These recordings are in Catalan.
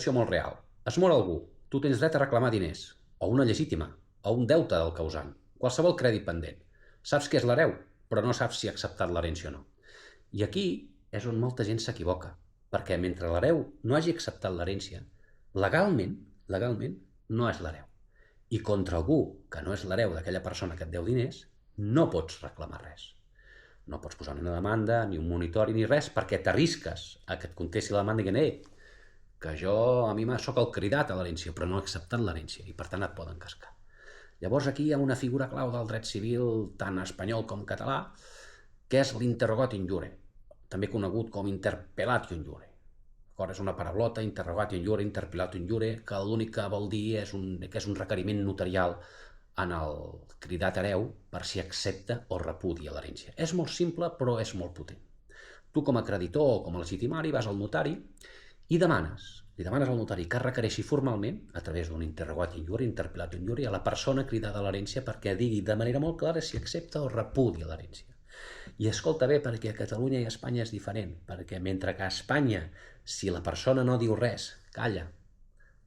situació molt real. Es mor algú, tu tens dret a reclamar diners, o una legítima, o un deute del causant, qualsevol crèdit pendent. Saps que és l'hereu, però no saps si ha acceptat l'herència o no. I aquí és on molta gent s'equivoca, perquè mentre l'hereu no hagi acceptat l'herència, legalment no és l'hereu. I contra algú que no és l'hereu d'aquella persona que et deu diners, no pots reclamar res. No pots posar ni una demanda, ni un monitori, ni res, perquè t'arrisques a que et contesti la demanda i diguin que a mi soc el cridat a l'herència, però no he acceptat l'herència, i per tant et poden cascar. Llavors aquí hi ha una figura clau del dret civil, tant espanyol com català, que és l'interrogatio in iure, també conegut com interpellatio in iure. És una paraulota, interrogatio in iure, interpellatio in iure, que l'únic que vol dir que és un requeriment notarial en el cridat hereu per si accepta o repudia l'herència. És molt simple, però és molt potent. Tu com a creditor o com a legitimari vas al notari i li demanes al notari que requereixi formalment, a través d'un interrogatio in iure, interpellatio in iure, a la persona cridada a l'herència perquè digui de manera molt clara si accepta o repudia l'herència. I escolta bé, perquè a Catalunya i a Espanya és diferent, perquè mentre que a Espanya, si la persona no diu res, calla,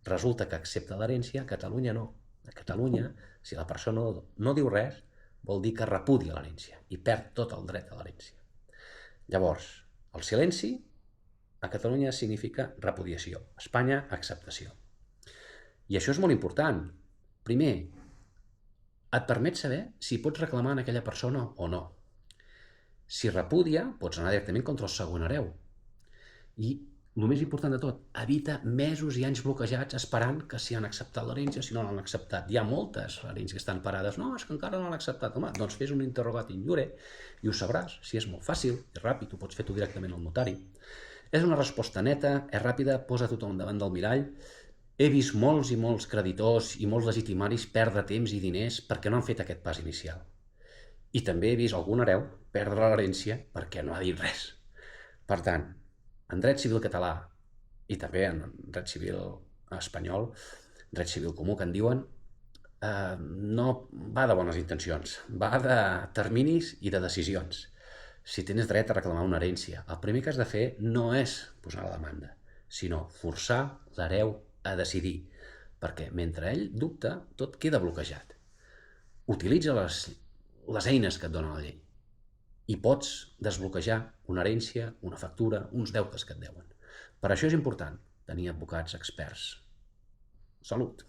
resulta que accepta l'herència, a Catalunya no. A Catalunya, si la persona no diu res, vol dir que repudia l'herència i perd tot el dret a l'herència. Llavors, el silenci a Catalunya significa repudiació, a Espanya, acceptació. I això és molt important. Primer, et permet saber si pots reclamar en aquella persona o no. Si repudia, pots anar directament contra el segon hereu. I el més important de tot, evita mesos i anys bloquejats esperant que si han acceptat l'herència o si no l'han acceptat. Hi ha moltes herències que estan parades. No, és que encara no l'han acceptat. Home, doncs fes un interrogatio in iure i ho sabràs. Si és molt fàcil i ràpid, ho pots fer tu directament al notari. És una resposta neta, és ràpida, posa tothom davant del mirall. He vist molts i molts creditors i molts legitimaris perdre temps i diners perquè no han fet aquest pas inicial. I també he vist algun hereu perdre l'herència perquè no ha dit res. Per tant, en dret civil català i també en dret civil espanyol, dret civil comú que en diuen, no va de bones intencions, va de terminis i de decisions. Si tens dret a reclamar una herència, el primer que has de fer no és posar la demanda, sinó forçar l'hereu a decidir, perquè mentre ell dubta, tot queda bloquejat. Utilitza les eines que et dona la llei i pots desbloquejar una herència, una factura, uns deutes que et deuen. Per això és important tenir advocats experts. Salut!